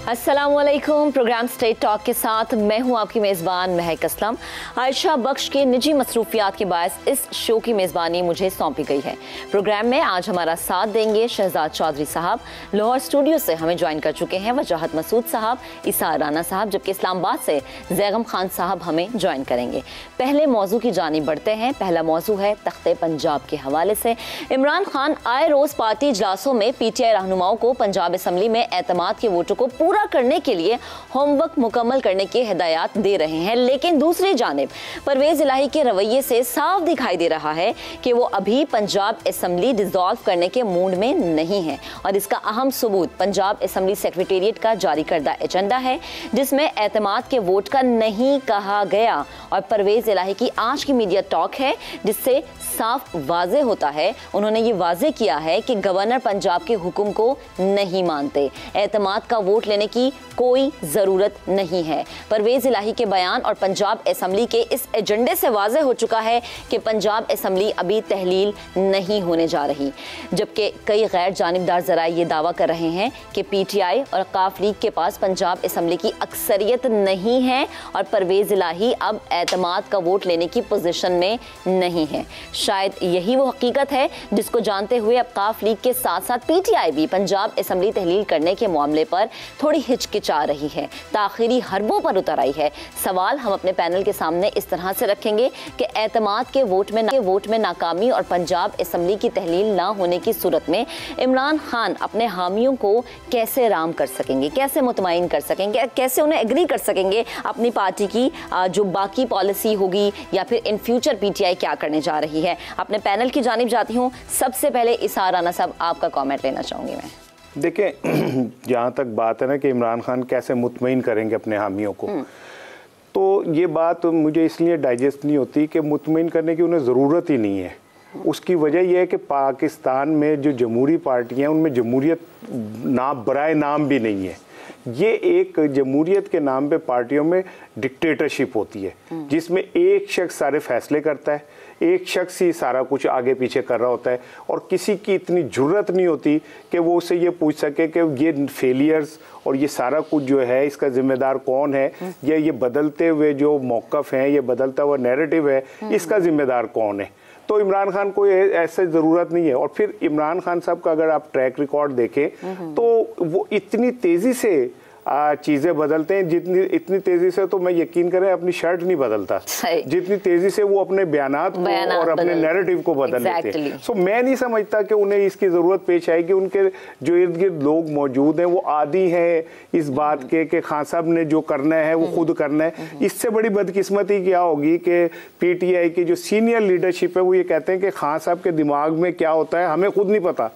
अस्सलामुअलैकुम। Programme state talk के साथ मैं हूं आपकी मेज़बान महक असलम। आयशा बख्श के निजी मसरूफियात के बायस इस शो की मेज़बानी मुझे सौंपी गई है। प्रोग्राम में आज हमारा साथ देंगे शहजाद चौधरी साहब। लाहौर स्टूडियो से हमें ज्वाइन कर चुके हैं वजाहत मसूद साहब, ईसा राना साहब, जबकि इस्लामाबाद से जैगम खान साहब हमें ज्वाइन करेंगे। पहले मौजू की जानिब बढ़ते हैं। पहला मौजू है तख्ते पंजाब के हवाले से। इमरान खान आए रोज़ पार्टी इजलासों में PTI रहनुमाओं को पंजाब असम्बली में एतमाद के वोटों को पूरा करने के लिए होमवर्क मुकम्मल करने की हिदायत दे रहे हैं, लेकिन दूसरी जानिब परवेज इलाही के रवैये से साफ दिखाई दे रहा है कि वो अभी पंजाब असम्बली डिसॉल्व करने के मूड में नहीं है। और इसका अहम सबूत पंजाब असम्बली सेक्रेटेरिएट का जारी करदा एजेंडा है, जिसमें एतमाद के वोट का नहीं कहा गया। और परवेज इलाही की आज की मीडिया टॉक है, जिससे साफ वाजे होता है, उन्होंने ये वाजे किया है कि गवर्नर पंजाब के हुक्म को नहीं मानते, एतमाद का वोट लेने की कोई जरूरत नहीं है। परवेज इलाही के बयान और पंजाब असम्बली के इस एजेंडे से वाजे हो चुका है कि पंजाब असम्बली अभी तहलील नहीं होने जा रही, जबकि कई गैर जानिबदार जराए ये दावा कर रहे हैं कि PTI और काफ लीग के पास पंजाब असम्बली की अक्सरियत नहीं है और परवेज इलाही अब एतमाद का वोट लेने की पोजीशन में नहीं है। शायद यही वो हकीकत है जिसको जानते हुए अब काफ लीग के साथ साथ PTI भी पंजाब असम्बली तहलील करने के मामले पर थोड़ी हिचकिचा रही है, ताखिरी हरबों पर उतर आई है। सवाल हम अपने पैनल के सामने इस तरह से रखेंगे कि एतमाद के वोट में नाकामी और पंजाब असम्बली की तहलील ना होने की सूरत में इमरान खान अपने हामियों को कैसे राम कर सकेंगे, कैसे मुतमईन कर सकेंगे, कैसे उन्हें एग्री कर सकेंगे अपनी पार्टी की जो बाकी पॉलिसी होगी या फिर इन फ्यूचर PTI क्या करने जा रही है। अपने पैनल की जानिब जाती हूँ। सबसे पहले ईसा राना साहब, आपका कमेंट लेना चाहूँगी मैं। देखिए, जहाँ तक बात है ना कि इमरान खान कैसे मुतमईन करेंगे अपने हामियों को, तो ये बात मुझे इसलिए डाइजेस्ट नहीं होती कि मुतमईन करने की उन्हें ज़रूरत ही नहीं है। उसकी वजह यह है कि पाकिस्तान में जो जमहूरी पार्टियाँ हैं उनमें जमहूरियत बराए नाम भी नहीं है। ये एक जमहूरियत के नाम पे पार्टियों में डिक्टेटरशिप होती है, जिसमें एक शख्स सारे फैसले करता है, एक शख्स ही सारा कुछ आगे पीछे कर रहा होता है और किसी की इतनी जुर्रत नहीं होती कि वो उससे ये पूछ सके कि ये फेलियर्स और ये सारा कुछ जो है इसका जिम्मेदार कौन है, या ये बदलते हुए जो मौक़िफ़ हैं, ये बदलता हुआ नैरेटिव है, इसका जिम्मेदार कौन है। तो इमरान खान को ऐसे ज़रूरत नहीं है। और फिर इमरान खान साहब का अगर आप ट्रैक रिकॉर्ड देखें तो वो इतनी तेज़ी से चीज़ें बदलते हैं, इतनी तेज़ी से तो मैं यकीन करें अपनी शर्ट नहीं बदलता, जितनी तेज़ी से वो अपने बयानात को और अपने नैरेटिव को बदल लेते हैं। सो मैं नहीं समझता कि उन्हें इसकी ज़रूरत पेश आएगी। उनके जो इर्द गिर्द लोग मौजूद हैं वो आदी हैं इस बात के कि खान साहब ने जो करना है वो खुद करना है। इससे बड़ी बदकिस्मती क्या होगी कि PTI की जो सीनियर लीडरशिप है वो ये कहते हैं कि खान साहब के दिमाग में क्या होता है हमें खुद नहीं पता,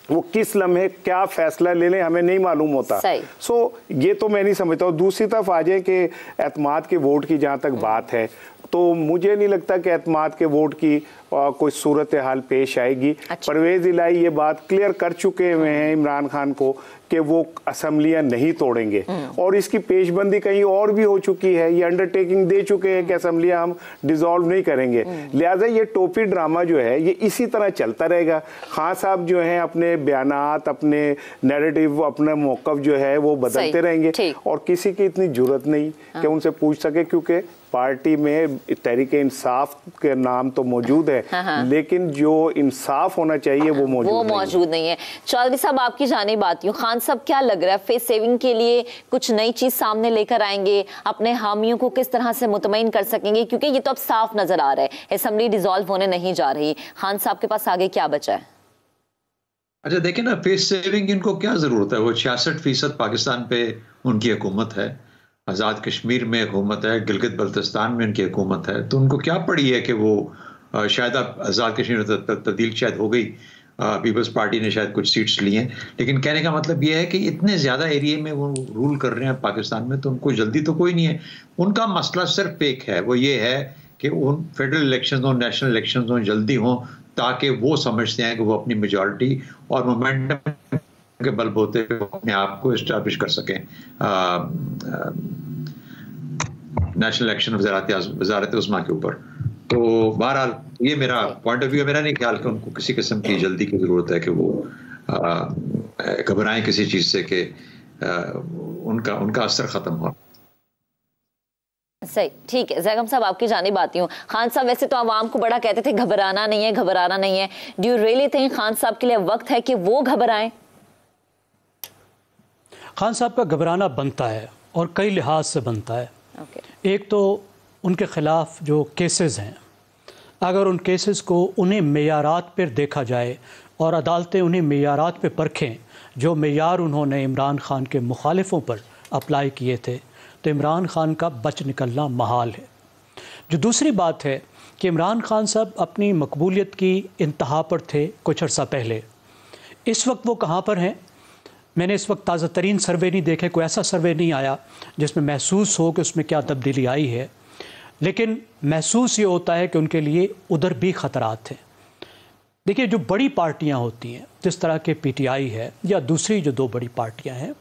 वो किस लम्हे क्या फैसला ले लें हमें नहीं मालूम होता। सो ये तो मैं नहीं समझता। और दूसरी तरफ आ जाए कि एतमाद के वोट की जहाँ तक बात है, तो मुझे नहीं लगता कि एतमाद के वोट की कोई सूरत हाल पेश आएगी। परवेज इलाही ये बात क्लियर कर चुके हुए हैं इमरान खान को कि वो असम्बलियां नहीं तोड़ेंगे, और इसकी पेशबंदी कहीं और भी हो चुकी है। ये अंडरटेकिंग दे चुके हैं कि असम्बलियां हम डिसॉल्व नहीं करेंगे। लिहाजा ये टोपी ड्रामा जो है ये इसी तरह चलता रहेगा। खान साहब जो हैं अपने बयानात, अपने नैरेटिव, अपना मौक़िफ़ जो है वो बदलते रहेंगे और किसी की इतनी जुर्रत नहीं कि उनसे पूछ सके, क्योंकि पार्टी में तहरीक इंसाफ के नाम तो मौजूद है, लेकिन जो इंसाफ होना चाहिए वो मौजूद नहीं है। चौधरी साहब, आपकी जानिब आती हूँ। खान साहब क्या लग रहा है, फेस सेविंग के लिए कुछ नई चीज सामने लेकर आएंगे, अपने हामियों को किस तरह से मुतमईन कर सकेंगे? क्योंकि ये तो अब साफ नजर आ रहा है असेंबली डिसॉल्व होने नहीं जा रही। खान साहब के पास आगे क्या बचा है? अच्छा देखिए ना, फेस सेविंग इनको क्या जरूरत है? वो 66% पाकिस्तान पे उनकी हुकूमत है, आज़ाद कश्मीर में हुकूमत है, गिलगित बल्तिस्तान में उनकी हुकूमत है। तो उनको क्या पड़ी है कि वो शायद अब आज़ाद कश्मीर में तब्दील शायद हो गई, पीपल्स पार्टी ने शायद कुछ सीट्स ली हैं, लेकिन कहने का मतलब ये है कि इतने ज़्यादा एरिया में वो रूल कर रहे हैं पाकिस्तान में, तो उनको जल्दी तो कोई नहीं है। उनका मसला सिर्फ एक है, वो ये है कि उन फेडरल इलेक्शन हो, नेशनल इलेक्शन हो, जल्दी हों, ताकि वो समझते हैं कि वो अपनी मेजॉरिटी और मोमेंटम के बलबूते पे अपने आप को इस्टेब्लिश कर सकें नेशनल इलेक्शन वज़ारत उस्मा के ऊपर। तो बहरहाल ये मेरा पॉइंट ऑफ व्यू है। मेरा नहीं ख्याल कि उनको किसी किस्म की जल्दी की ज़रूरत है कि वो घबराएं किसी चीज़ से कि उनका असर खत्म हो। सही, ठीक है। जैगम साहब, आपकी जानिब आती हूँ। खान साहब, वैसे तो आवाम को बड़ा कहते थे घबराना नहीं है, घबराना नहीं है। Do you really think Khan साहब के लिए वक्त है कि वो घबराएं? खान साहब का घबराना बनता है और कई लिहाज से बनता है। एक तो उनके ख़िलाफ़ जो केसेस हैं, अगर उन केसेस को उन्हें मेयारात पर देखा जाए और अदालतें उन्हें मेयारात पर परखें जो मेयार उन्होंने इमरान खान के मुखालिफों पर अप्लाई किए थे, तो इमरान खान का बच निकलना महाल है। जो दूसरी बात है कि इमरान खान साहब अपनी मकबूलियत की इंतहा पर थे कुछ अर्सा पहले। इस वक्त वो कहाँ पर हैं? मैंने इस वक्त ताज़ा तरीन सर्वे नहीं देखे, कोई ऐसा सर्वे नहीं आया जिसमें महसूस हो कि उसमें क्या तब्दीली आई है, लेकिन महसूस ये होता है कि उनके लिए उधर भी ख़तरात हैं। देखिए, जो बड़ी पार्टियां होती हैं, जिस तरह के पीटीआई है या दूसरी जो दो बड़ी पार्टियां हैं,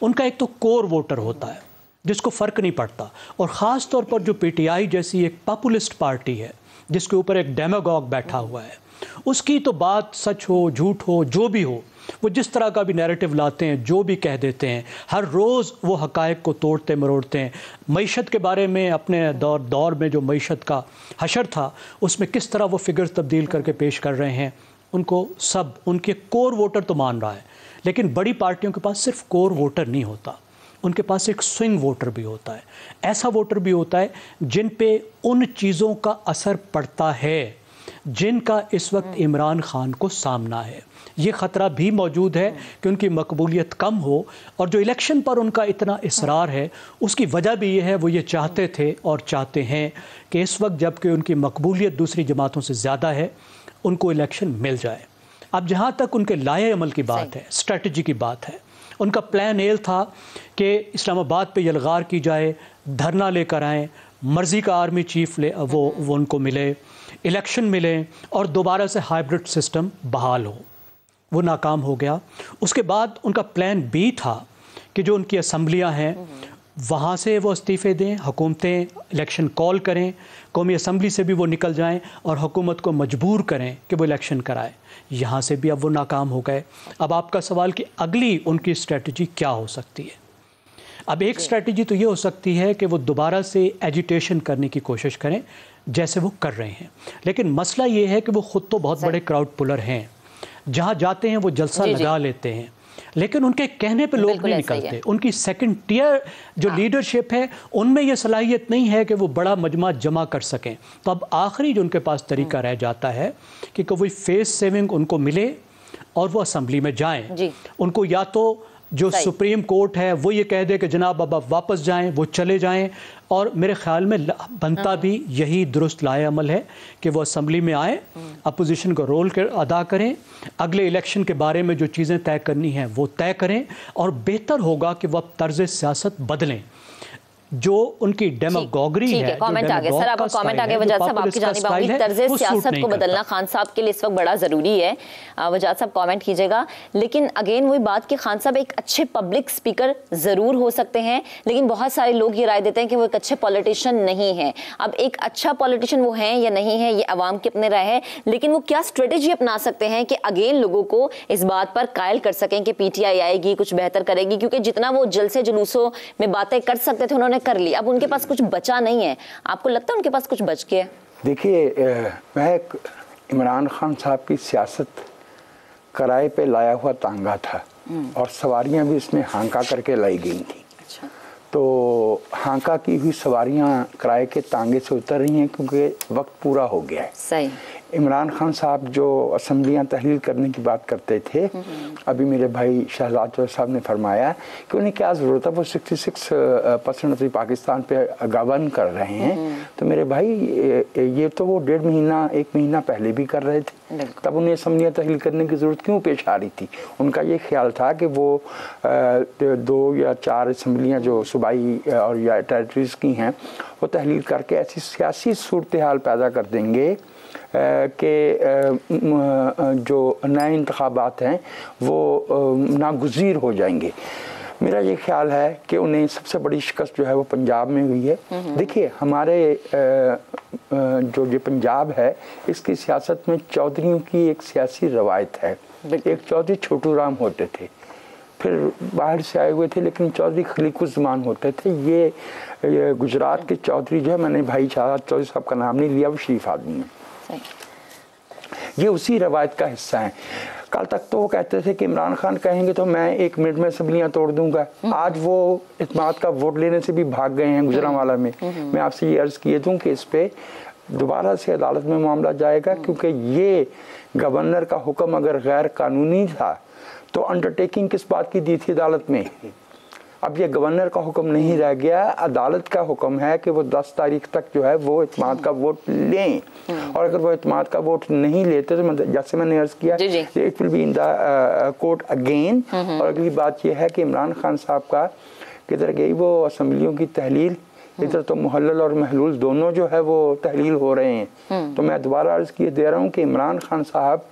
उनका एक तो कोर वोटर होता है जिसको फ़र्क नहीं पड़ता, और ख़ास तौर पर जो पीटीआई जैसी एक पॉपुलिस्ट पार्टी है जिसके ऊपर एक डेमागॉग बैठा हुआ है, उसकी तो बात सच हो झूठ हो जो भी हो, वो जिस तरह का भी नैरेटिव लाते हैं, जो भी कह देते हैं, हर रोज़ वो हक़ाइक़ को तोड़ते मरोड़ते हैं। मईशत के बारे में अपने दौर में जो मईशत का हशर था, उसमें किस तरह वो फिगर तब्दील करके पेश कर रहे हैं, उनको सब उनके कोर वोटर तो मान रहा है। लेकिन बड़ी पार्टियों के पास सिर्फ कोर वोटर नहीं होता, उनके पास एक स्विंग वोटर भी होता है। ऐसा वोटर भी होता है जिन पे उन चीज़ों का असर पड़ता है जिनका इस वक्त इमरान खान को सामना है। ये ख़तरा भी मौजूद है कि उनकी मकबूलियत कम हो, और जो इलेक्शन पर उनका इतना इसरार है उसकी वजह भी ये है, वो ये चाहते थे और चाहते हैं कि इस वक्त जबकि उनकी मकबूलियत दूसरी जमातों से ज़्यादा है, उनको इलेक्शन मिल जाए। अब जहाँ तक उनके लाए अमल की बात है, स्ट्रेटजी की बात है, उनका प्लान ए था कि इस्लामाबाद पे यलगार की जाए, धरना लेकर आएँ, मर्ज़ी का आर्मी चीफ वो उनको मिले, इलेक्शन मिले और दोबारा से हाइब्रिड सिस्टम बहाल हो। वो नाकाम हो गया। उसके बाद उनका प्लान बी था कि जो उनकी असम्बलियाँ हैं वहाँ से वो इस्तीफ़े दें, हुकूमतें इलेक्शन कॉल करें, कौमी असम्बली से भी वो निकल जाएं और हुकूमत को मजबूर करें कि वो इलेक्शन कराए। यहाँ से भी अब वो नाकाम हो गए। अब आपका सवाल कि अगली उनकी स्ट्रेटजी क्या हो सकती है? अब एक स्ट्रेटजी तो ये हो सकती है कि वो दोबारा से एजिटेशन करने की कोशिश करें जैसे वो कर रहे हैं, लेकिन मसला ये है कि वो ख़ुद तो बहुत बड़े क्राउड पुलर हैं, जहाँ जाते हैं वो जलसा लगा लेते हैं, लेकिन उनके कहने पे लोग नहीं निकलते। उनकी सेकंड टियर जो लीडरशिप है उनमें ये सलाहियत नहीं है कि वो बड़ा मजमा जमा कर सकें। तो अब आखिरी जो उनके पास तरीका रह जाता है कि कोई फेस सेविंग उनको मिले और वो असम्बली में जाएं। उनको या तो जो सुप्रीम कोर्ट है वो ये कह दे कि जनाब अब आप वापस जाएं, वो चले जाएं, और मेरे ख्याल में बनता भी यही दुरुस्त लाए अमल है कि वो असम्बली में आए, अपोजिशन को रोल अदा करें, अगले इलेक्शन के बारे में जो चीज़ें तय करनी हैं वो तय करें, और बेहतर होगा कि वो अब तर्ज सियासत बदलें। जो उनकी डेमागोगरी है, कमेंट आ गया सर, आपका कमेंट आ गया। वजाद साहब, आपकी जानिब आऊंगी। तर्ज सियासत को बदलना खान साहब के लिए इस वक्त बड़ा जरूरी है। वजाद साहब कमेंट कीजिएगा। लेकिन अगेन वही बात कि खान साहब एक अच्छे पब्लिक स्पीकर जरूर हो सकते हैं, लेकिन बहुत सारे लोग ये राय देते हैं कि वो एक अच्छे पॉलिटिशियन नहीं है। अब एक अच्छा पॉलिटिशियन वो है या नहीं है, ये अवाम की अपने राय है, लेकिन वो क्या स्ट्रेटेजी अपना सकते हैं कि अगेन लोगों को इस बात पर कायल कर सकें कि पीटीआई आएगी, कुछ बेहतर करेगी, क्योंकि जितना वो जलसे जुलूसों में बातें कर सकते थे उन्होंने कर ली, अब उनके पास कुछ बचा नहीं है। आपको लगता है उनके पास कुछ बच गया? देखिए, मैं इमरान खान साहब की सियासत किराए पे लाया हुआ तांगा था और सवारियां भी इसमें हांका करके लाई गई थी। अच्छा। तो हांका की हुई सवारियां किराए के तांगे से उतर रही हैं क्योंकि वक्त पूरा हो गया है। सही। इमरान खान साहब जो असम्बलियाँ तहलील करने की बात करते थे, अभी मेरे भाई शहजाद साहब ने फरमाया कि उन्हें क्या ज़रूरत है, वो 66% अपनी पाकिस्तान पे गवर्न कर रहे हैं। तो मेरे भाई ये तो वो 1 महीना पहले भी कर रहे थे, तब उन्हें असम्बलियाँ तहलील करने की ज़रूरत क्यों पेश आ रही थी? उनका ये ख्याल था कि वो 2 या 4 असम्बलियाँ जो सूबाई और या टेरिटरीज़ की हैं वो तहलील करके ऐसी सियासी सूरत हाल पैदा कर देंगे कि जो नए इंतखाबात हैं वो नागुज़ीर हो जाएंगे। मेरा ये ख्याल है कि उन्हें सबसे बड़ी शिकस्त जो है वो पंजाब में हुई है। देखिए, हमारे जो ये पंजाब है इसकी सियासत में चौधरियों की एक सियासी रवायत है। एक चौधरी छोटू राम होते थे, फिर बाहर से आए हुए थे, लेकिन चौधरी खलीकुज़्ज़मान होते थे। ये गुजरात के चौधरी जो है, मैंने भाई शहादत चौधरी साहब का नाम नहीं लिया, वो शरीफ आदमी है। ये उसी रवायत का हिस्सा है। कल तक तो वो कहते थे कि इमरान खान कहेंगे तो मैं 1 मिनट में असम्बलियाँ तोड़ दूंगा। आज वो इत्मीनान का वोट लेने से भी भाग गए हैं गुजरांवाला में। मैं आपसे ये अर्ज़ किए दूँ कि इस पर दोबारा से अदालत में मामला जाएगा, क्योंकि ये गवर्नर का हुक्म अगर गैर कानूनी था तो अंडरटेकिंग किस बात की दी थी अदालत में। अब ये गवर्नर का हुक्म नहीं रह गया, अदालत का हुक्म है कि वो 10 तारीख तक जो है वो इत्मीनान का वोट लें। और अगर वो इत्मीनान का वोट नहीं लेते तो जैसे मैंने अर्ज किया, it will be in the court again. और अगली बात ये है कि इमरान खान साहब का किधर गई वो असम्बलियों की तहलील, इधर तो मुहल्लल और महलूल दोनों जो है वो तहलील हो रहे हैं। तो मैं दोबारा अर्ज किए दे रहा हूँ कि इमरान खान साहब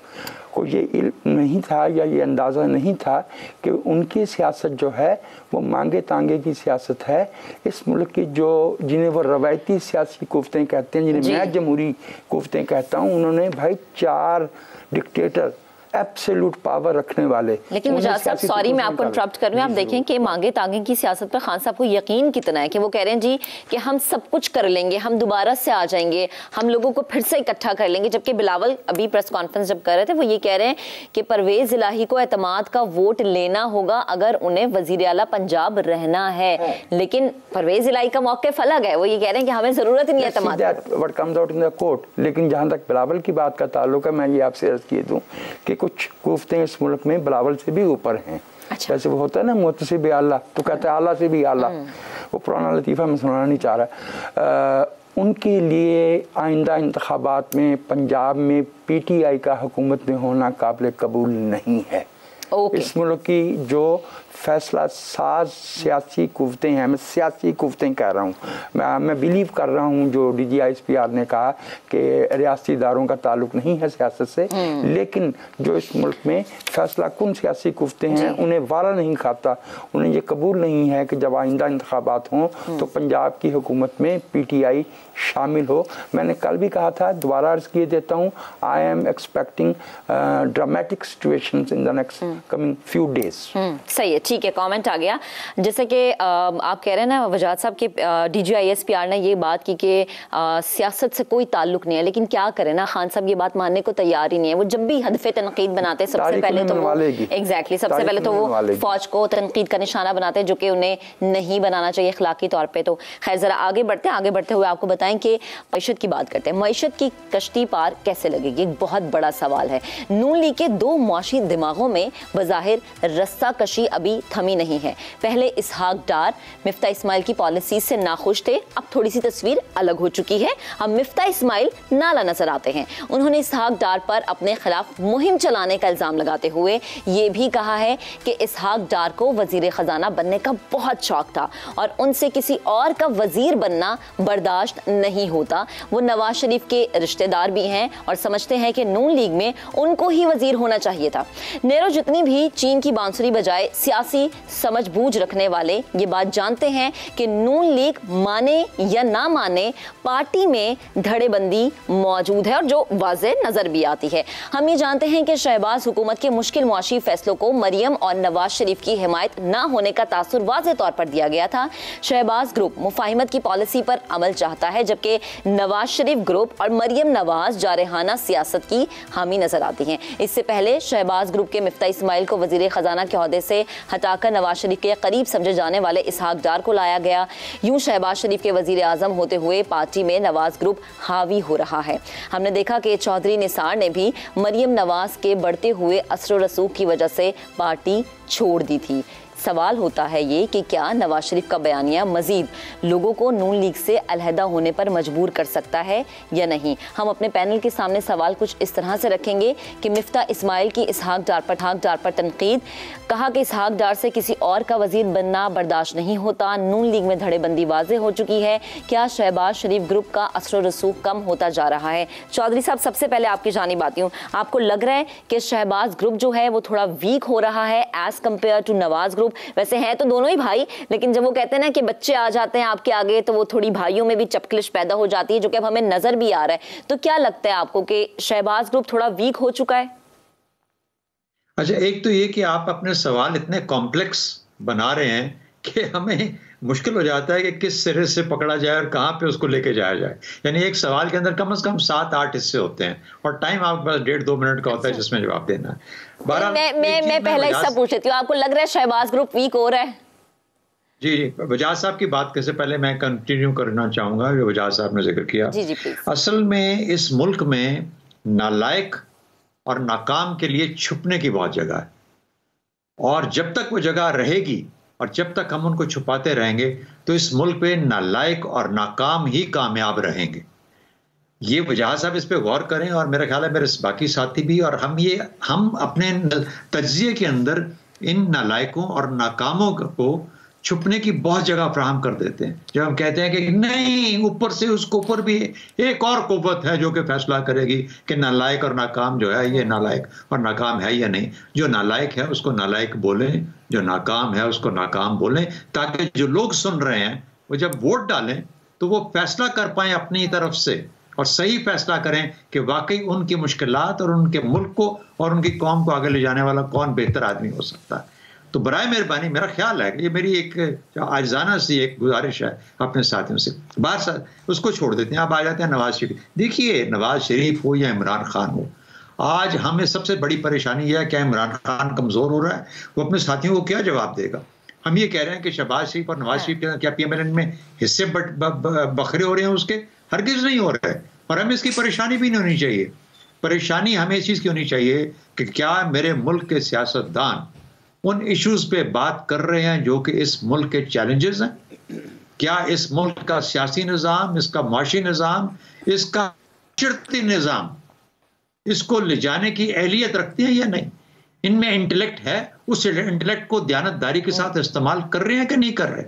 को ये इल्म नहीं था या ये अंदाज़ा नहीं था कि उनकी सियासत जो है वो मांगे तांगे की सियासत है। इस मुल्क की जो जिन्हें वो रवायती सियासी कुफ्तें कहते हैं, जिन्हें मैं जमहूरी कुफ्तें कहता हूँ, उन्होंने भाई 4 डिक्टेटर एब्सोल्यूट पावर रखने वाले। लेकिन मुजाहिद साहब, सॉरी मैं आपको इंटरप्ट कर रही हूँ, आप देखें कि मांगे तांगे की सियासत पर खान साहब को यकीन कितना है कि वो कह रहे हैं जी कि हम सब कुछ कर लेंगे, हम दोबारा से आ जाएंगे, हम लोगों को फिर से इकट्ठा कर लेंगे। जबकि बिलावल अभी प्रेस कॉन्फ्रेंस जब कर रहे थे वो ये कह रहे हैं कि परवेज इलाही को एतमाद का वोट लेना होगा अगर उन्हें वजीर आला पंजाब रहना है। लेकिन परवेज इलाही का मौक़िफ़ अलग है, वो ये कह रहे हैं कि हमें जरूरत नहीं है एतमाद। What comes out in the court. लेकिन जहाँ तक बिलावल की बात का ताल्लुक है, मैं ये आपसे अर्ज किए दूँ कि कुछ कुफ्ते इस मुल्क में बिलावल से भी ऊपर हैं। अच्छा। जैसे वो होता है ना मुतसिब आला, तो कहते हैं आला से भी आला। वो पुराना लतीफ़ा मैं सुनाना नहीं चाह रहा। उनके लिए आइंदा इंतखाबात में पंजाब में PTI का हुकूमत में होना काबिल कबूल नहीं है। इस मुल्क की जो फैसला साज सियासी कुव्वतें हैं, मैं सियासी कुव्वतें कह रहा हूँ, मैं बिलीव कर रहा हूँ जो DGISPR ने कहा कि रियासती इदारों का ताल्लुक नहीं है सियासत से, लेकिन जो इस मुल्क में फैसला कुन सियासी कुव्वतें हैं उन्हें वारा नहीं खाता। उन्हें ये कबूल नहीं है कि जब आइंदा इंतखाबात हों तो पंजाब की हुकूमत में PTI शामिल हो। मैंने कल भी कहा था, दोबारा अर्ज किए देता हूँ, I am expecting dramatic situations in the next coming few days. सही है, ठीक है। कमेंट आ गया, जैसे कि आप कह रहे हैं ना वजाहत साहब कि DGISPR ने ये बात की कि सियासत से कोई ताल्लुक नहीं है, लेकिन क्या करें ना, खान साहब ये बात मानने को तैयार ही नहीं है। वो जब भी हदफे तनकीद बनाते हैं सबसे पहले तो एग्जैक्टली सबसे पहले तो वो फौज को तनकीद का निशाना बनाते हैं, जो कि उन्हें नहीं बनाना चाहिए अखलाकी तौर पर। तो खैर जरा आगे बढ़ते हुए आपको बताएं कि मईशत की बात करते हैं। मईशत की कश्ती पार कैसे लगेगी, एक बहुत बड़ा सवाल है। नून लीग के 2 मुआशी दिमागों में बज़ाहिर रस्सा कशी अभी थमी नहीं है। पहले इसहाक डार मिफ्ता इस्माइल की पॉलिसी से नाखुश थे, अब थोड़ी सी तस्वीर अलग हो चुकी है। अब मिफ्ता इस्माइल नाला नजर आते हैं। उन्होंने इसहाक डार पर अपने खिलाफ मुहिम चलाने का इल्जाम लगाते हुए ये भी कहा है कि इसहाक डार को वजीर खजाना बनने का बहुत शौक था और उनसे किसी और का वजीर बनना बर्दाश्त नहीं होता। वो नवाज शरीफ के रिश्तेदार भी हैं और समझते हैं कि नून लीग में उनको ही वजीर होना चाहिए था। नेहरू जितनी भी चीन की बांसुरी बजाए सियासी समझबूझ रखने वाले ये बात जानते हैं कि नून लीग माने या ना माने पार्टी में धड़ेबंदी मौजूद है और जो वाज़ेह नजर भी आती है। हम ये जानते हैं कि शहबाज हुकूमत के मुश्किल मुआशी फैसलों को मरियम और नवाज शरीफ की हिमायत ना होने का तासुर वाज़ेह तौर पर दिया गया था। शहबाज ग्रुप मुफाहिमत की पॉलिसी पर अमल चाहता है, जबकि नवाज शरीफ ग्रुप और मरियम नवाज जारहाना सियासत की हामी नजर आती हैं। इससे पहले शहबाज ग्रुप के मिफ्ता इस्माइल को वजीर खजाना के ओहदे से हटाकर नवाज शरीफ के करीब समझे जाने वाले इसहाक डार को लाया गया। यूं शहबाज शरीफ के वजीर आजम होते हुए पार्टी में नवाज ग्रुप हावी हो रहा है। हमने देखा कि चौधरी निसार ने भी मरियम नवाज के बढ़ते हुए असर रसूख की वजह से पार्टी छोड़ दी थी। सवाल होता है ये कि क्या नवाज शरीफ का बयानिया मजीद लोगों को नून लीग से अलहदा होने पर मजबूर कर सकता है या नहीं। हम अपने पैनल के सामने सवाल कुछ इस तरह से रखेंगे कि मिफ्ता इस्माइल की इसहाक डार पर तनकीद, कहा कि इसहाक डार से किसी और का वजीर बनना बर्दाश्त नहीं होता। नून लीग में धड़ेबंदी वाज़ेह हो चुकी है। क्या शहबाज शरीफ ग्रुप का असर रसूख कम होता जा रहा है? चौधरी साहब, सबसे पहले आपकी जानिब आती हूँ। आपको लग रहा है कि शहबाज ग्रुप जो है वो थोड़ा वीक हो रहा है as compared to Nawaz group? वैसे हैं तो दोनों ही भाई, लेकिन जब वो कहते हैं ना कि बच्चे आ जाते हैं आपके आगे तो वो थोड़ी भाइयों में भी चपकलिश पैदा हो जाती है, जो कि अब हमें नजर भी आ रहा है। तो क्या लगता है आपको कि शहबाज ग्रुप थोड़ा वीक हो चुका है? अच्छा, एक तो ये कि आप अपने सवाल इतने कॉम्प्लेक्स बना रहे हैं कि हमें मुश्किल हो जाता है कि किस सिरे से पकड़ा जाए और कहाँ पे उसको लेके जाया जाए। यानी एक सवाल के अंदर कम से कम 7-8 हिस्से होते हैं और टाइम आपके पास 1.5-2 मिनट का होता है जिसमें जवाब देना है। मैं पहला हिस्सा पूछ लेती हूँ, आपको लग रहा है शहबाज ग्रुप वीक हो रहा है? जी जी, वजाज साहब की बात से पहले मैं कंटिन्यू करना चाहूंगा जो वजाज साहब ने जिक्र किया। जी जी प्लीज। असल में इस मुल्क में नालायक और नाकाम के लिए छुपने की बहुत जगह है, और जब तक वो जगह रहेगी और जब तक हम उनको छुपाते रहेंगे तो इस मुल्क पे नालायक और नाकाम ही कामयाब रहेंगे। ये वजह साहब इस पे गौर करें, और मेरा ख्याल है मेरे बाकी साथी भी, और हम अपने तज्जिए के अंदर इन नालायकों और नाकामों को छुपने की बहुत जगह फ्राहम कर देते हैं। जब हम कहते हैं कि नहीं, ऊपर से उसको ऊपर भी एक और कुव्वत है जो कि फैसला करेगी कि नालायक और नाकाम जो है, ये नालायक और नाकाम है या नहीं। जो नालायक है उसको नालायक बोलें, जो नाकाम है उसको नाकाम बोलें, ताकि जो लोग सुन रहे हैं वो जब वोट डालें तो वो फैसला कर पाए अपनी तरफ से, और सही फैसला करें कि वाकई उनकी मुश्किलात और उनके मुल्क को और उनकी कौम को आगे ले जाने वाला कौन बेहतर आदमी हो सकता है। तो बराए मेहरबानी, मेरा ख्याल है कि ये मेरी एक आजाना सी एक गुजारिश है अपने साथियों से। बाहर उसको छोड़ देते हैं, आप आ जाते हैं नवाज शरीफ। देखिए, नवाज शरीफ हो या इमरान खान हो, आज हमें सबसे बड़ी परेशानी यह है क्या इमरान खान कमजोर हो रहा है, वो अपने साथियों को क्या जवाब देगा। हम ये कह रहे हैं कि शहबाज शरीफ और नवाज शरीफ के क्या PMLN में हिस्से बखरे हो रहे हैं, उसके हरगिज नहीं हो रहे हैं, और हमें इसकी परेशानी भी नहीं होनी चाहिए। परेशानी हमें इस चीज की होनी चाहिए कि क्या मेरे मुल्क के सियासतदान उन इश्यूज पे बात कर रहे हैं जो कि इस मुल्क के चैलेंजेस हैं। क्या इस मुल्क का सियासी निज़ाम, इसका माशी निज़ाम, इसका शर्ती निज़ाम इसको ले जाने की अहलियत रखते हैं या नहीं। इनमें इंटेलेक्ट है, उस इंटेलेक्ट को दयानतदारी के साथ इस्तेमाल कर रहे हैं कि नहीं कर रहे।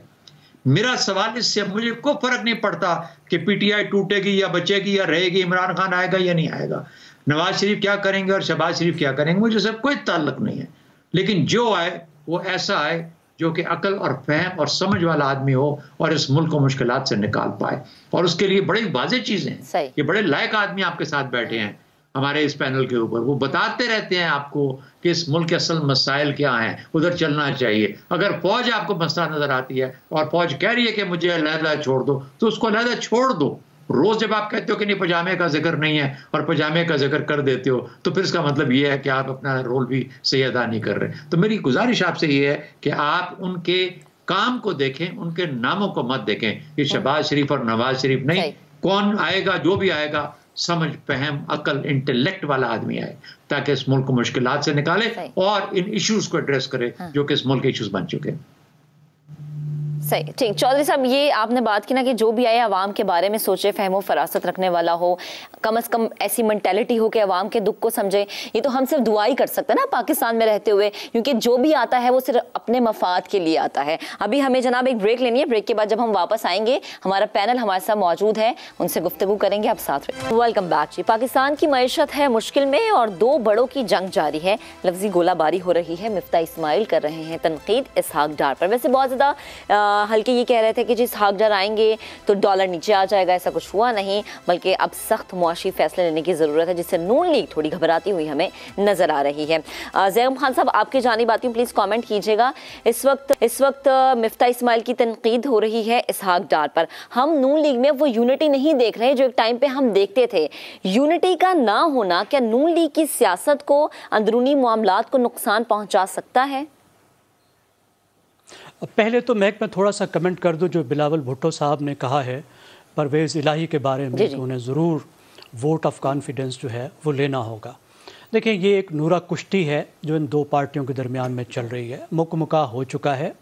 मेरा सवाल इससे मुझे कोई फर्क नहीं पड़ता कि PTI टूटेगी या बचेगी या रहेगी, इमरान खान आएगा या नहीं आएगा, नवाज शरीफ क्या करेंगे और शहबाज शरीफ क्या करेंगे, मुझे सब कोई ताल्लुक नहीं है। लेकिन जो आए वो ऐसा आए जो कि अकल और फहम और समझ वाला आदमी हो और इस मुल्क को मुश्किलात से निकाल पाए, और उसके लिए बड़ी वाज़ेह चीजें हैं। ये बड़े लायक आदमी आपके साथ बैठे हैं हमारे इस पैनल के ऊपर, वो बताते रहते हैं आपको कि इस मुल्क के असल मसाइल क्या हैं, उधर चलना चाहिए। अगर फौज आपको मसला नजर आती है और फौज कह रही है कि मुझे अलहदा छोड़ दो, तो उसको अलहदा छोड़ दो। रोज जब आप कहते हो कि नहीं पजामे का जिक्र नहीं है और पजामे का जिक्र कर देते हो, तो फिर इसका मतलब ये है कि आप अपना रोल भी सही अदा नहीं कर रहे। तो मेरी गुजारिश आपसे ये है कि आप उनके काम को देखें, उनके नामों को मत देखें। ये शहबाज शरीफ और नवाज शरीफ नहीं, कौन आएगा, जो भी आएगा, समझ, फहम, अकल, इंटेलेक्ट वाला आदमी आए, ताकि इस मुल्क को मुश्किलात से निकाले और इन इश्यूज को एड्रेस करे जो कि इस मुल्क के इश्यूज बन चुके हैं। सही, ठीक। चौधरी साहब, ये आपने बात की ना कि जो भी आए अवाम के बारे में सोचे, फहमो फरासत रखने वाला हो, कम से कम ऐसी मेंटेलिटी हो कि अवाम के दुख को समझे। ये तो हम सिर्फ दुआ ही कर सकते हैं ना पाकिस्तान में रहते हुए, क्योंकि जो भी आता है वो सिर्फ अपने मफाद के लिए आता है। अभी हमें जनाब एक ब्रेक लेनी है, ब्रेक के बाद जब हम वापस आएंगे हमारा पैनल हमारे साथ मौजूद है, उनसे गुफ्तगू करेंगे। आप साथ रहिए। वेलकम बैक जी। पाकिस्तान की मईशत है मुश्किल में और दो बड़ों की जंग जारी है, लफ्जी गोलाबारी हो रही है। मिफ्ता इस्माइल कर रहे हैं तनकीद इसहाक डार पर। वैसे बहुत ज़्यादा हल्के ये कह रहे थे कि जी इसहाक डार आएंगे तो डॉलर नीचे आ जाएगा, ऐसा कुछ हुआ नहीं, बल्कि अब सख्त मुआशी फैसले लेने की ज़रूरत है, जिससे नून लीग थोड़ी घबराती हुई हमें नज़र आ रही है। ज़ैम खान साहब, आपकी जानिब आती हूँ, प्लीज़ कमेंट कीजिएगा। इस वक्त मिफ्ता इस्माइल की तनकीद हो रही है इसहाक डार पर। हम नून लीग में वो यूनिटी नहीं देख रहे जो एक टाइम पे हम देखते थे। यूनिटी का ना होना क्या नून लीग की सियासत को, अंदरूनी मामलात को नुकसान पहुंचा सकता है? पहले तो मैं थोड़ा सा कमेंट कर दूं, जो बिलावल भुट्टो साहब ने कहा है परवेज़ इलाही के बारे में, तो उन्हें ज़रूर वोट ऑफ कॉन्फिडेंस जो है वो लेना होगा। देखिए, ये एक नूरा कुश्ती है जो इन दो पार्टियों के दरमियान में चल रही है, मुकमुका हो चुका है,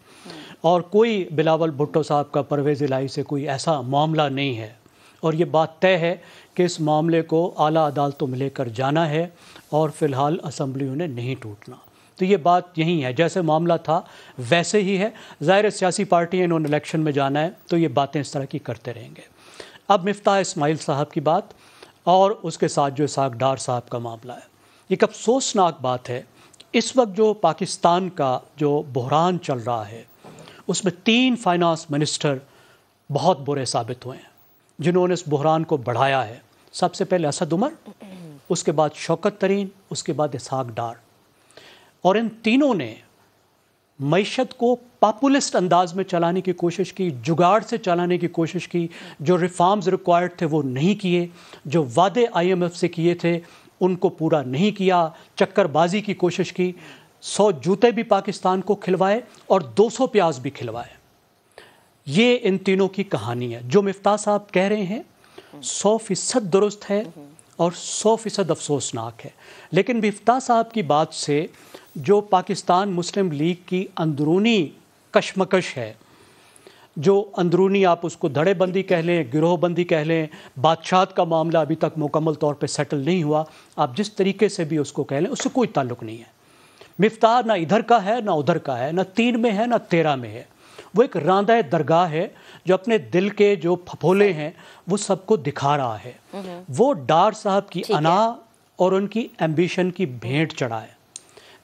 और कोई बिलावल भुट्टो साहब का परवेज़ इलाही से कोई ऐसा मामला नहीं है, और ये बात तय है कि इस मामले को आला अदालतों में लेकर जाना है और फ़िलहाल असम्बलियों ने नहीं टूटना। तो ये बात यही है, जैसे मामला था वैसे ही है। ज़ाहिर सियासी पार्टियाँ, इन्होंने इलेक्शन में जाना है तो ये बातें इस तरह की करते रहेंगे। अब मिफ्ता इस्माइल साहब की बात और उसके साथ जो इसहाक डार साहब का मामला है, एक अफसोसनाक बात है। इस वक्त जो पाकिस्तान का जो बहरान चल रहा है, उसमें 3 फाइनेंस मिनिस्टर बहुत बुरे साबित हुए हैं जिन्होंने इस बहरान को बढ़ाया है। सबसे पहले असद उमर, उसके बाद शौकत तरीन, उसके बाद इसहाक डार। और इन तीनों ने मईशत को पॉपुलिस्ट अंदाज में चलाने की कोशिश की, जुगाड़ से चलाने की कोशिश की। जो रिफॉर्म्स रिक्वायर्ड थे वो नहीं किए, जो वादे IMF से किए थे उनको पूरा नहीं किया, चक्करबाजी की कोशिश की। 100 जूते भी पाकिस्तान को खिलवाए और 200 प्याज भी खिलवाए। ये इन तीनों की कहानी है। जो मिफ्ताह साहब कह रहे हैं 100% दुरुस्त है और 100% अफसोसनाक है। लेकिन मिफ्ताह साहब की बात से जो पाकिस्तान मुस्लिम लीग की अंदरूनी कशमकश है, जो अंदरूनी आप उसको धड़ेबंदी कह लें, गिरोहबंदी कह लें, बादशाहत का मामला अभी तक मुकम्मल तौर पे सेटल नहीं हुआ, आप जिस तरीके से भी उसको कह लें, उससे कोई ताल्लुक़ नहीं है। मिफ्ताह ना इधर का है ना उधर का है, ना 3 में है ना 13 में है। वो एक रांदा दरगाह है जो अपने दिल के जो फफोले हैं वो सबको दिखा रहा है। वो डार साहब की अना और उनकी एम्बिशन की भेंट चढ़ा है।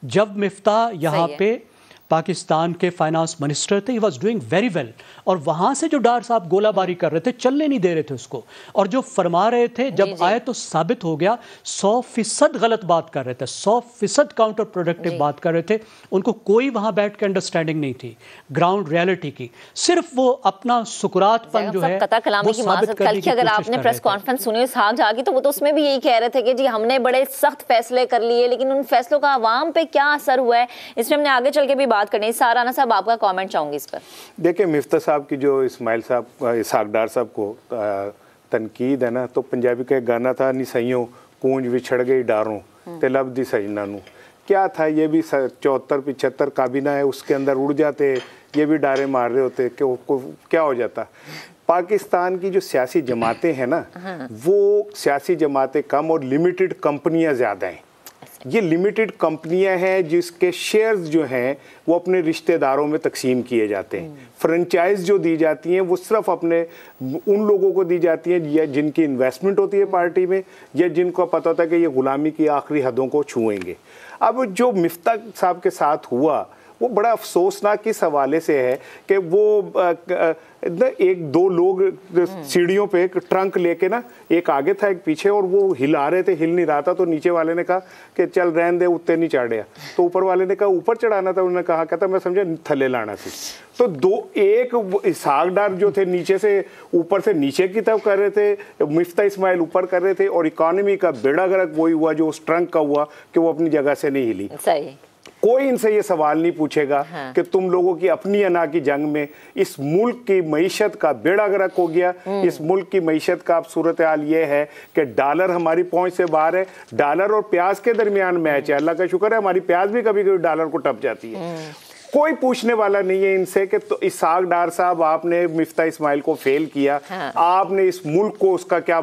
जब मिफ्ताह यहाँ पे पाकिस्तान के फाइनेंस मिनिस्टर थे, he was doing very well, और वहाँ से जो डार साहब गोलाबारी कर रहे थे, चलने नहीं दे रहे थे उसको, और जो फरमा रहे थे जब आए तो साबित हो गया 100% गलत बात कर रहे थे, 100% काउंटर प्रोडक्टिव बात कर रहे थे। उनको कोई वहाँ बैठ के अंडरस्टैंडिंग नहीं थी ग्राउंड रियलिटी की, सिर्फ वो अपना सुकुरातपन जो है वो साबित करने की अगर आपने प्रेस कॉन्फ्रेंस सुनी इसहाक डार की, तो वो तो उसमें भी यही कह रहे थे कि जी हमने बड़े सख्त फैसले कर लिए, लेकिन उन फैसलों का आवाम पे क्या असर हुआ है, इसमें हमने आगे चल के भी बात करनी। साराना साहब आपका कमेंट चाहूंगी इस पर। देखिए मिफ्ताह साहब की जो इस्माइल साहब इसहाक डार साहब को तनकीद है ना, तो पंजाबी का एक गाना था, निसइयों कूंज विछड़ गई डारों ते लब दी सजना नू। क्या था, ये भी 74-75 काबीना है, उसके अंदर उड़ जाते, ये भी डारे मार रहे होते कि क्या हो जाता। पाकिस्तान की जो सियासी जमातें हैं ना, वो सियासी जमातें कम और लिमिटेड कंपनियां ज़्यादा हैं। ये लिमिटेड कंपनियां हैं जिसके शेयर्स जो हैं वो अपने रिश्तेदारों में तकसीम किए जाते हैं। फ्रेंचाइज जो दी जाती हैं वो सिर्फ अपने उन लोगों को दी जाती हैं या जिनकी इन्वेस्टमेंट होती है पार्टी में, या जिनको पता होता है कि ये गुलामी की आखिरी हदों को छुएंगे। अब जो मिफ्ताह साहब के साथ हुआ वो बड़ा अफसोसनाक इस हवाले से है कि वो एक दो लोग सीढ़ियों पे ट्रंक लेके ना, एक आगे था एक पीछे, और वो हिला रहे थे, हिल नहीं रहा था, तो नीचे वाले ने कहा कि चल रहने दे, उत्ते नहीं चढ़िया। तो ऊपर वाले ने कहा ऊपर चढ़ाना था, उन्होंने कहा कहता मैं समझा थले लाना थी। तो एक इसहाक डार जो थे नीचे से ऊपर से नीचे की तरफ कर रहे थे, मिफ्ताह इस्माइल ऊपर कर रहे थे, और इकॉनमी का बेड़ा गर्क वही हुआ जो उस ट्रंक का हुआ कि वो अपनी जगह से नहीं हिली। सही। कोई इनसे ये सवाल नहीं पूछेगा कि तुम लोगों की अपनी अना की जंग में इस मुल्क की मईशत का बेड़ा गर्क हो गया। इस मुल्क की मईशत का अब सूरत हाल ये है कि डॉलर हमारी पहुंच से बाहर है। डॉलर और प्याज के दरमियान मैच है। अल्लाह का शुक्र है हमारी प्याज भी कभी कभी डॉलर को टप जाती है। कोई पूछने वाला नहीं है इनसे कि तो इसहाक डार साहब आपने मिफ्ताह इस्माइल को फेल किया, आपने इस मुल्क को उसका क्या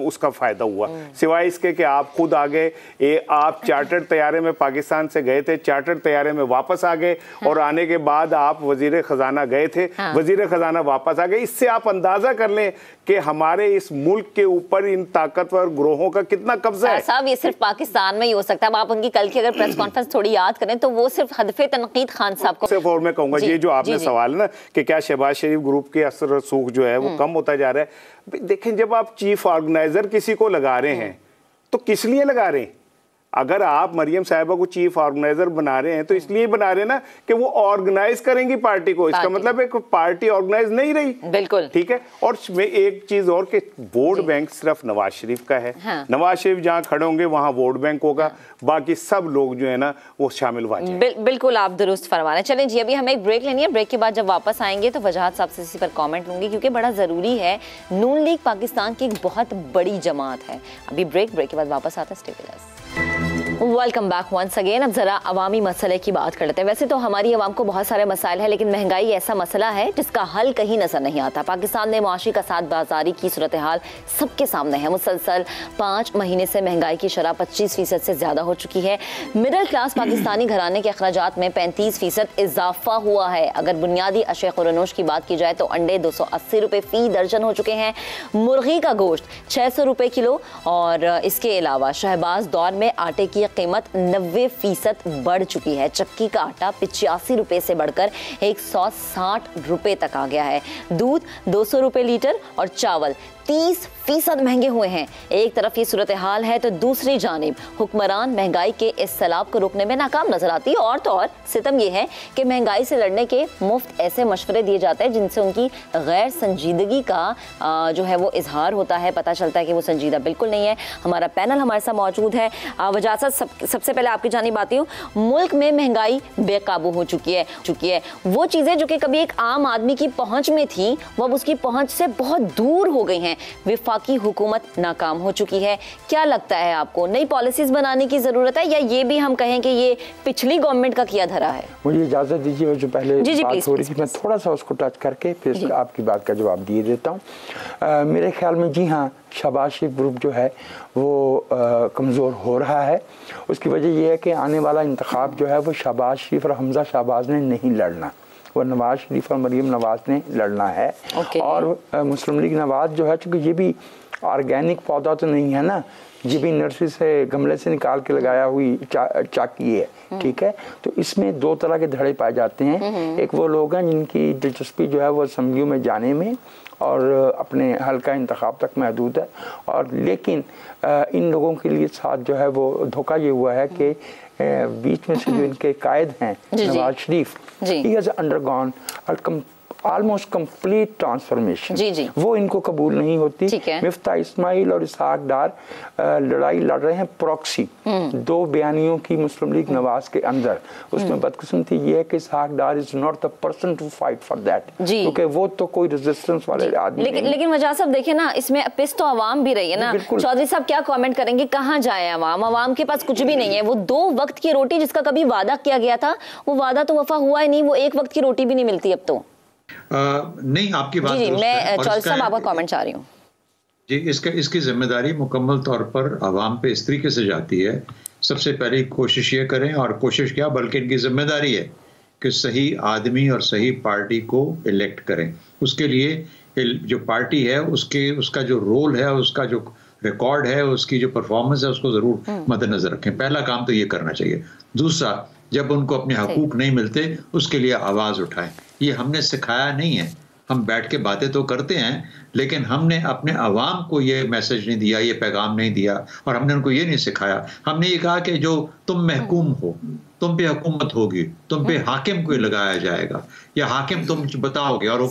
उसका फायदा हुआ, सिवाय इसके कि आप खुद आ गए। आप चार्टर्ड तैयारे में पाकिस्तान से गए थे, चार्टर्ड तैयारे में वापस आ गए, और आने के बाद आप वजीर खजाना गए थे, वजीर खजाना वापस आ गए। इससे आप अंदाजा कर लें कि हमारे इस मुल्क के ऊपर इन ताकतवर ग्रोहों का कितना कब्जा है। साहब ये सिर्फ पाकिस्तान में ही हो सकता है। आप उनकी कल की अगर प्रेस कॉन्फ्रेंस थोड़ी याद करें तो वो सिर्फ हदफे तनकीद खान साहब को सिर्फ, और मैं कहूंगा ये जो आपने सवाल है ना कि क्या शहबाज शरीफ ग्रुप के असर रसूख जो है वो कम होता जा रहा है। देखें, जब आप चीफ ऑर्गेनाइजर किसी को लगा रहे हैं तो किस लिए लगा रहे हैं? अगर आप मरियम साहिबा को चीफ ऑर्गेनाइजर बना रहे हैं तो इसलिए बना रहे हैं ना कि वो ऑर्गेनाइज करेंगी पार्टी को। इसका मतलब एक पार्टी ऑर्गेनाइज नहीं रही। बिल्कुल ठीक है। और एक चीज और कि वोट बैंक सिर्फ नवाज शरीफ का है। नवाज शरीफ जहाँ खड़े होंगे वहाँ वोट बैंक होगा, बाकी सब लोग जो है ना वो शामिल हुआ। बिल्कुल आप दुरुस्त फरमा रहे हैं। चलें जी, अभी हमें एक ब्रेक लेनी है। ब्रेक के बाद जब वापस आएंगे तो वजाहत साहब से इसी पर कमेंट लूंगी, क्योंकि बड़ा जरूरी है। नून लीग पाकिस्तान की एक बहुत बड़ी जमात है। अभी ब्रेक के बाद वापस आता है। Stay with us. Welcome back once again. अब जरा अवामी मसले की बात कर लेते हैं। वैसे तो हमारी अवाम को बहुत सारे मसाइल हैं, लेकिन महंगाई ऐसा मसला है जिसका हल कहीं नजर नहीं आता। पाकिस्तान में मुआशी कसाद बाजारी की सूरत हाल सबके सामने है। मुसलसल 5 महीने से महंगाई की शरह 25% से ज्यादा हो चुकी है। मिडिल क्लास पाकिस्तानी घराने के अखराजात में 35% इजाफा हुआ है। अगर बुनियादी अशे खुरनोश की बात की जाए तो अंडे 280 रुपये फी दर्जन हो चुके हैं। मुर्गी का गोश्त 600 रुपये किलो, और इसके अलावा शहबाज दौर में आटे की कीमत 90% बढ़ चुकी है। चक्की का आटा 85 रुपए से बढ़कर 160 रुपए तक आ गया है। दूध 200 रुपए लीटर और चावल 30% महंगे हुए हैं। एक तरफ ये सूरत हाल है तो दूसरी जानिब हुक्मरान महंगाई के इस सैलाब को रोकने में नाकाम नजर आती है। और तो और सितम ये है कि महंगाई से लड़ने के मुफ्त ऐसे मशवरे दिए जाते हैं जिनसे उनकी गैर संजीदगी का जो है वो इजहार होता है। पता चलता है कि वो संजीदा बिल्कुल नहीं है। हमारा पैनल हमारे साथ मौजूद है। वजाहत सबसे पहले आपकी जानिब आती हूँ। मुल्क में महंगाई बेकाबू हो चुकी है। वो चीज़ें जो कि कभी एक आम आदमी की पहुँच में थी वो अब उसकी पहुँच से बहुत दूर हो गई हैं। विफाकी हुकूमत नाकाम हो चुकी है। क्या लगता है आपको, नई पॉलिसीज बनाने की जरूरत है या ये भी हम कहें कि ये पिछली गवर्नमेंट का किया धरा है? मुझे इजाजत दीजिए, जो पहले बात हो रही थी मैं थोड़ा सा उसको टच करके फिर आपकी बात का जवाब दिए देता हूँ। मेरे ख्याल में जी हाँ, शहबाज शरीफ ग्रुप जो है वो कमज़ोर हो रहा है। उसकी वजह यह है कि आने वाला इंतखाब जो है वो शहबाज शरीफ और हमजा शहबाज ने नहीं लड़ना, वो नवाज शरीफ और मरीम नवाज ने लड़ना है। और मुस्लिम लीग नवाज जो है, चूँकि ये भी ऑर्गेनिक पौधा तो नहीं है ना, ये भी नर्सरी से गमले से निकाल के लगाया हुई चाकी है, ठीक है। तो इसमें दो तरह के धड़े पाए जाते हैं। एक वो लोग हैं जिनकी दिलचस्पी जो है वो असम्बलियों में जाने में और अपने हल्का इंतखाब तक महदूद है, और लेकिन इन लोगों के लिए साथ जो है वो धोखा ये हुआ है कि बीच में से जो इनके कायद हैं Nawaz Sharif, he has undergone almost complete transformation, वो इनको कबूल नहीं होती। मिफ्ता इस्माइल और इसहाक डार लड़ाई लड़ रहे हैं प्रॉक्सी, दो बयानियों की मुस्लिम लीग नवाज के अंदर। उसमें बदकिस्मती ये है कि Ishaq Dar is not the person to fight for that, क्योंकि वो तो कोई रेजिस्टेंस वाले आदमी नहीं। लेकिन वजह साहब देखिए ना, इसमें पिस तो आवाम भी रही है ना। चौधरी साहब क्या कमेंट करेंगे, कहाँ जाए आवाम के पास कुछ भी नहीं है। वो 2 वक्त की रोटी जिसका कभी वादा किया गया था, वो वादा तो वफा हुआ ही नहीं। वो 1 वक्त की रोटी भी नहीं मिलती अब तो। नहीं, आपकी बात जी, मैं चौधरी साहब आपका कमेंट चाह रही हूँ जी। इसकी जिम्मेदारी मुकम्मल तौर पर आवाम पे इस तरीके से जाती है। सबसे पहले कोशिश ये करें, और कोशिश क्या बल्कि इनकी जिम्मेदारी है कि सही आदमी और सही पार्टी को इलेक्ट करें। उसके लिए जो पार्टी है उसका जो रोल है, उसका जो रिकॉर्ड है, उसकी जो परफॉर्मेंस है, उसको जरूर मद्देनजर रखें। पहला काम तो ये करना चाहिए। दूसरा, जब उनको अपने हकूक नहीं मिलते उसके लिए आवाज उठाएं। ये हमने सिखाया नहीं है, हम बैठ के बातें तो करते हैं, लेकिन हमने अपने अवाम को ये मैसेज नहीं दिया, ये पैगाम नहीं दिया, और हमने उनको ये नहीं सिखाया। हमने ये कहा कि जो तुम महकूम हो, तुम पे हुकूमत होगी, तुम पे हाकिम को लगाया जाएगा, या हाकिम तुम बताओगे। और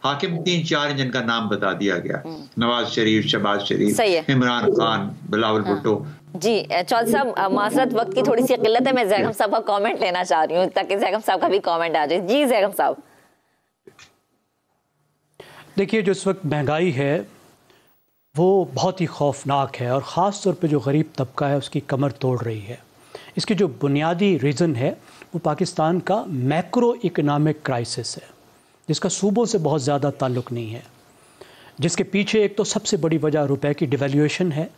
हाकिम 3-4 जिनका नाम बता दिया गया, नवाज शरीफ, शहबाज शरीफ, इमरान खान, बिलावल भुट्टो। जी चौधरी साहब, मासरत वक्त की थोड़ी सी किल्लत है, मैं जैगम साहब का कमेंट लेना चाह रही हूँ ताकि जैगम साहब का भी कमेंट आ जाए। जी जैगम साहब। देखिए, जो इस वक्त महंगाई है वो बहुत ही खौफनाक है, और ख़ास तौर पे जो गरीब तबका है उसकी कमर तोड़ रही है। इसकी जो बुनियादी रीज़न है वो पाकिस्तान का मैक्रो इकनॉमिक क्राइसिस है, जिसका सूबों से बहुत ज़्यादा ताल्लुक़ नहीं है, जिसके पीछे एक तो सबसे बड़ी वजह रुपए की डिवैल्यूएशन है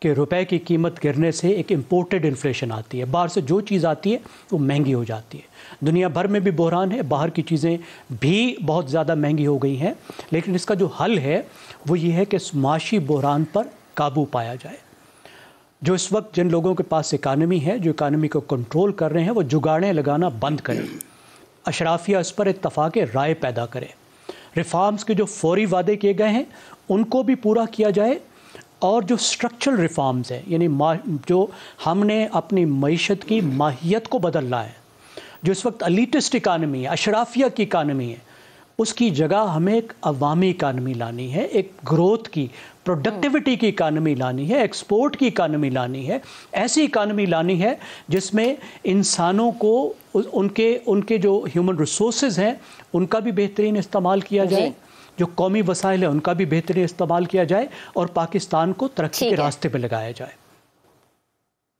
कि रुपए की कीमत गिरने से एक इम्पोर्टेड इन्फ्लेशन आती है। बाहर से जो चीज़ आती है वो महंगी हो जाती है। दुनिया भर में भी बहरान है, बाहर की चीज़ें भी बहुत ज़्यादा महंगी हो गई हैं। लेकिन इसका जो हल है वो ये है कि इस माशी बहरान पर काबू पाया जाए। जो इस वक्त जिन लोगों के पास इकानमी है, जो इकानमी को कंट्रोल कर रहे हैं, वो जुगाड़ें लगाना बंद करें। अशराफिया इस पर इत्तफाक राय पैदा करें। रिफॉर्म्स के जो फौरी वादे किए गए हैं उनको भी पूरा किया जाए, और जो स्ट्रक्चरल रिफॉर्म्स हैं, यानी जो हमने अपनी मईशत की माहियत को बदलना है, जो इस वक्त एलिटिस्ट इकानमी है, अशराफिया की इकानमी है, उसकी जगह हमें एक अवामी इकानमी लानी है, एक ग्रोथ की, प्रोडक्टिविटी की इकानमी लानी है, एक्सपोर्ट की इकानमी लानी है। ऐसी इकानमी लानी है जिसमें इंसानों को उनके जो ह्यूमन रिसोर्सेज हैं उनका भी बेहतरीन इस्तेमाल किया जाए, जो कौमी वसाइल है उनका भी बेहतरीन इस्तेमाल किया जाए, और पाकिस्तान को तरक्की के रास्ते पर लगाया जाए।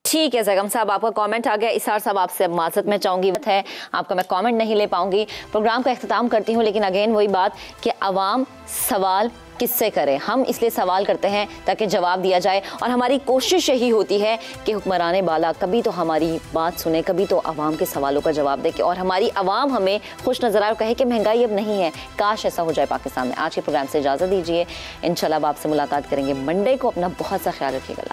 ठीक है जैगम साहब, आपका कमेंट आ गया। इसार साहब, आपसे अब माजरत में चाहूँगी है, आपका मैं कमेंट नहीं ले पाऊंगी। प्रोग्राम का अख्ताम करती हूँ, लेकिन अगेन वही बात कि अवाम सवाल किससे करें। हम इसलिए सवाल करते हैं ताकि जवाब दिया जाए, और हमारी कोशिश यही होती है कि हुक्मरान बाला कभी तो हमारी बात सुने, कभी तो अवाम के सवालों का जवाब दे, और हमारी अवाम हमें खुश नजर आए और कहे कि महंगाई अब नहीं है। काश ऐसा हो जाए पाकिस्तान में। आज के प्रोग्राम से इजाज़त दीजिए, इंशाल्लाह आपसे मुलाकात करेंगे मंडे को। अपना बहुत सा ख्याल रखिएगा।